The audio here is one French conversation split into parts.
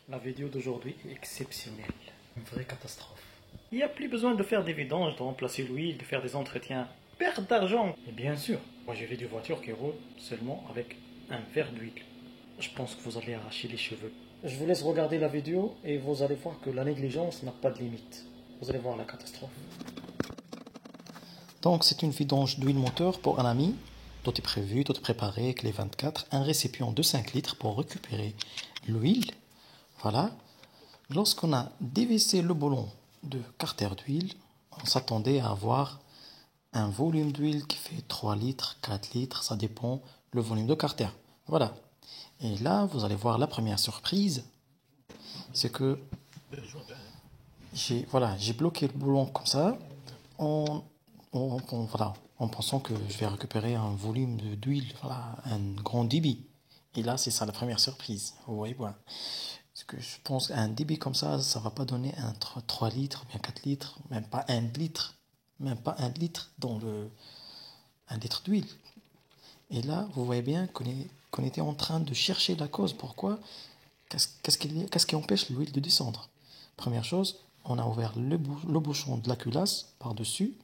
La vidéo d'aujourd'hui est exceptionnelle. Une vraie catastrophe. Il n'y a plus besoin de faire des vidanges, de remplacer l'huile, de faire des entretiens. Perte d'argent. Et bien sûr, moi j'ai vu des voitures qui roulent seulement avec un verre d'huile. Je pense que vous allez arracher les cheveux. Je vous laisse regarder la vidéo et vous allez voir que la négligence n'a pas de limite. Vous allez voir la catastrophe. Donc c'est une vidange d'huile moteur pour un ami. Tout est prévu, tout est préparé, clé 24, un récipient de 5 litres pour récupérer l'huile. Voilà. Lorsqu'on a dévissé le ballon de carter d'huile, on s'attendait à avoir un volume d'huile qui fait 3 litres, 4 litres, ça dépend le volume de carter. Voilà. Et là, vous allez voir la première surprise, c'est que j'ai bloqué le ballon comme ça, en pensant que je vais récupérer un volume d'huile, voilà, un grand débit. Et là, c'est ça la première surprise. Vous voyez, voilà. Parce que je pense qu'un débit comme ça ne va pas donner 3 litres, bien 4 litres, même pas 1 litre. Même pas 1 litre dans le 1 litre d'huile. Et là, vous voyez bien qu'on était en train de chercher la cause. Pourquoi? Qu'est-ce qui empêche l'huile de descendre? Première chose, on a ouvert le bouchon de la culasse par-dessus.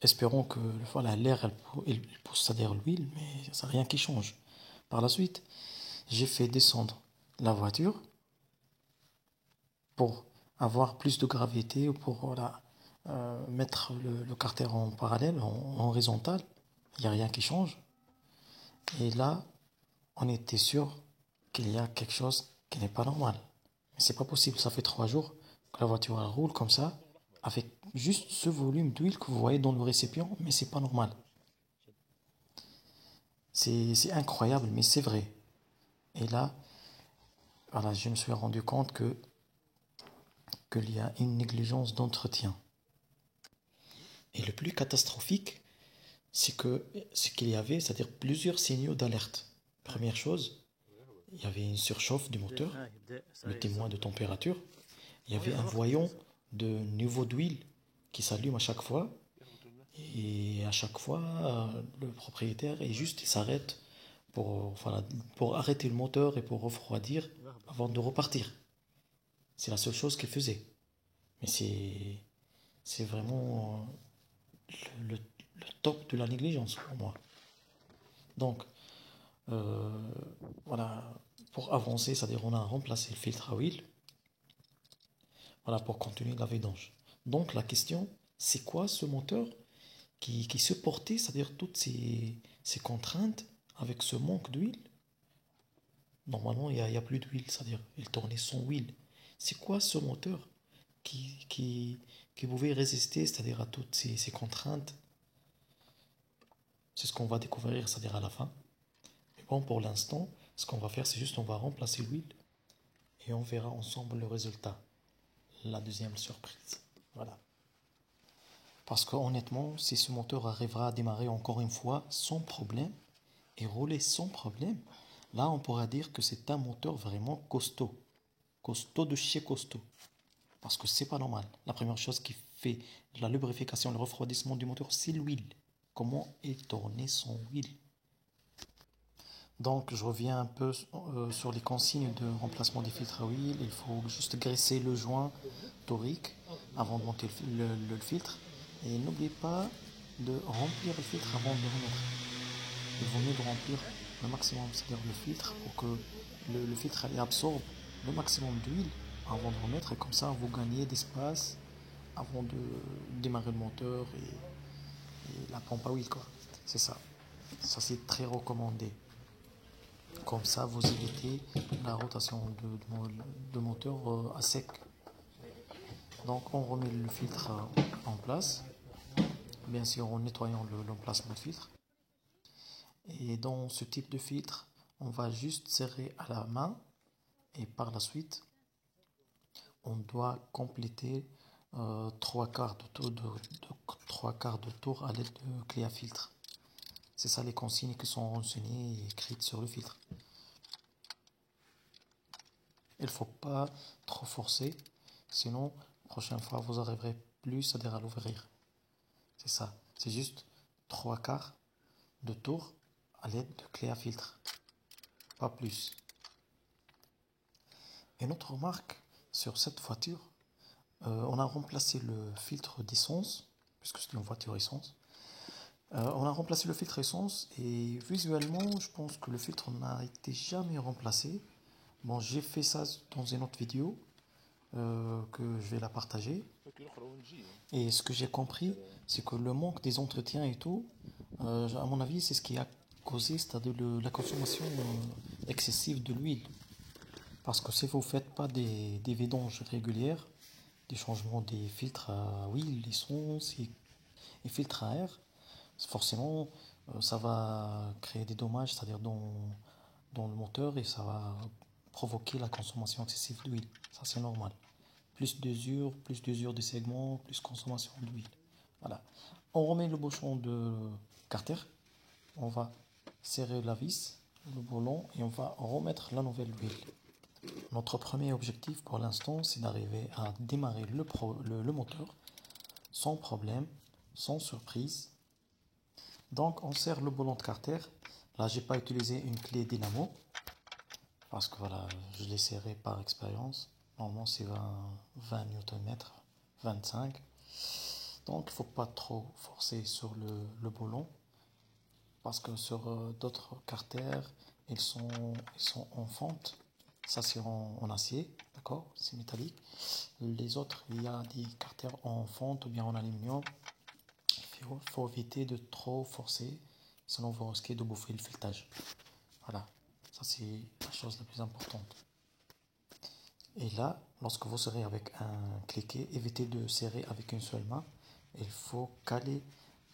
Espérons que voilà, l'air il pousse, c'est-à-dire l'huile, mais ça n'a rien qui change. Par la suite, j'ai fait descendre la voiture pour avoir plus de gravité, pour voilà, mettre le carter en parallèle, en horizontal. Il n'y a rien qui change. Et là, on était sûr qu'il y a quelque chose qui n'est pas normal. Mais c'est pas possible, ça fait 3 jours que la voiture elle roule comme ça, avec juste ce volume d'huile que vous voyez dans le récipient, mais c'est pas normal. C'est incroyable, mais c'est vrai. Et là, voilà, je me suis rendu compte qu'il y a une négligence d'entretien. Et le plus catastrophique, c'est qu'il y avait, c'est-à-dire plusieurs signaux d'alerte. Première chose, il y avait une surchauffe du moteur, le témoin de température. Il y avait un voyant de niveau d'huile qui s'allume à chaque fois. Et à chaque fois, le propriétaire est juste, il s'arrête voilà, pour arrêter le moteur et pour refroidir avant de repartir. C'est la seule chose qu'il faisait. Mais c'est vraiment le top de la négligence pour moi. Donc, euh, voilà, pour avancer, c'est-à-dire on a remplacé le filtre à huile, voilà, pour continuer la vidange. Donc la question, c'est quoi ce moteur qui supportait, c'est-à-dire toutes ces contraintes avec ce manque d'huile? Normalement, il y a plus d'huile, c'est-à-dire il tournait sans huile. C'est quoi ce moteur qui, qui, qui pouvait résister, c'est-à-dire à toutes ces contraintes? C'est ce qu'on va découvrir, c'est-à-dire à la fin. Mais bon, pour l'instant, ce qu'on va faire, c'est juste on va remplacer l'huile et on verra ensemble le résultat. La deuxième surprise. Voilà. Parce que honnêtement, si ce moteur arrivera à démarrer encore une fois sans problème et rouler sans problème, là on pourra dire que c'est un moteur vraiment costaud. Costaud de chez costaud. Parce que c'est pas normal. La première chose qui fait la lubrification, le refroidissement du moteur, c'est l'huile. Comment est tourné sans huile? Donc je reviens un peu sur les consignes de remplacement des filtres à huile. Il faut juste graisser le joint torique avant de monter le filtre. Et n'oubliez pas de remplir le filtre avant de le remettre. Il vaut mieux de remplir le maximum, c'est-à-dire le filtre, pour que le filtre absorbe le maximum d'huile avant de remettre. Et comme ça, vous gagnez d'espace avant de démarrer le moteur et la pompe à huile, quoi. C'est ça. Ça, c'est très recommandé. Comme ça, vous évitez la rotation de moteur à sec. Donc, on remet le filtre en place, bien sûr en nettoyant l'emplacement de filtre. Et dans ce type de filtre, on va juste serrer à la main et par la suite, on doit compléter 3 quarts de tour à l'aide de clé à filtre. C'est ça les consignes qui sont renseignées et écrites sur le filtre. Il ne faut pas trop forcer, sinon, la prochaine fois, vous n'arriverez plus, c'est-à-dire à l'ouvrir. C'est ça. C'est juste 3 quarts de tour à l'aide de clé à filtre. Pas plus. Une autre remarque sur cette voiture, on a remplacé le filtre d'essence, puisque c'est une voiture essence. On a remplacé le filtre essence et visuellement, je pense que le filtre n'a été jamais remplacé. Bon, j'ai fait ça dans une autre vidéo que je vais la partager. Et ce que j'ai compris, c'est que le manque des entretiens et tout, à mon avis, c'est ce qui a causé, c'est-à-dire la consommation excessive de l'huile. Parce que si vous ne faites pas des vidanges régulières, des changements des filtres à huile, essence et filtres à air, forcément, ça va créer des dommages, c'est-à-dire dans le moteur, et ça va provoquer la consommation excessive d'huile. Ça, c'est normal. Plus d'usure des segments, plus consommation d'huile. Voilà. On remet le bouchon de carter, on va serrer la vis, le boulon, et on va remettre la nouvelle huile. Notre premier objectif pour l'instant, c'est d'arriver à démarrer le moteur sans problème, sans surprise. Donc on serre le boulon de carter. Là, j'ai pas utilisé une clé dynamo parce que voilà, je l'ai serré par expérience. Normalement, c'est 20 Nm, 25. Donc il ne faut pas trop forcer sur le boulon parce que sur d'autres carters, ils sont en fonte. Ça, c'est en acier, d'accord? C'est métallique. Les autres, il y a des carters en fonte ou bien en aluminium. Il faut éviter de trop forcer, sinon vous risquez de bouffer le filetage. Voilà, ça c'est la chose la plus importante. Et là, lorsque vous serrez avec un cliquet, évitez de serrer avec une seule main. Il faut caler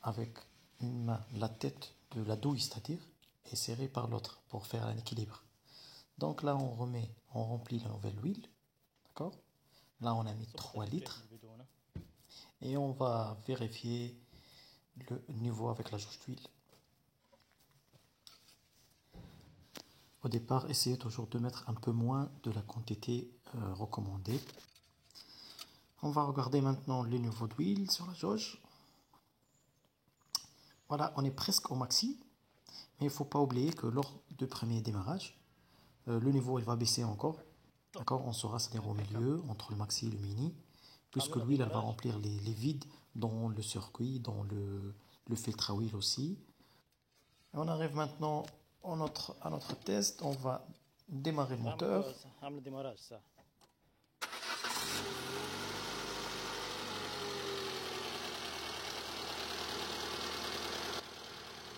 avec une main la tête de la douille, c'est-à-dire, et serrer par l'autre pour faire un équilibre. Donc là, on remplit la nouvelle huile, d'accord? Là, on a mis 3 litres et on va vérifier le niveau avec la jauge d'huile. Au départ, essayez toujours de mettre un peu moins de la quantité recommandée. On va regarder maintenant le niveau d'huile sur la jauge. Voilà, on est presque au maxi, mais il ne faut pas oublier que lors du premier démarrage, le niveau il va baisser encore. D'accord, on saura se dire au milieu, entre le maxi et le mini, puisque l'huile elle va remplir les vides dans le circuit, dans le filtre à huile aussi. Et on arrive maintenant à notre test. On va démarrer le moteur.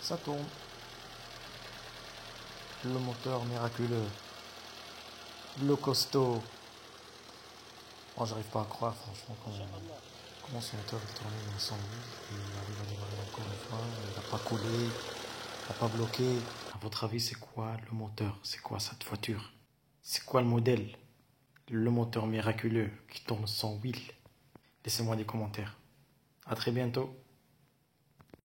Ça tourne. Le moteur miraculeux. Le costaud. Moi, j'arrive pas à croire, franchement, comment ce moteur est tourné dans 100 000. Il arrive à démarrer encore une fois. Il n'a pas coulé. Il n'a pas bloqué. À votre avis, c'est quoi le moteur? C'est quoi cette voiture? C'est quoi le modèle? Le moteur miraculeux qui tourne sans huile? Laissez-moi des commentaires. À très bientôt.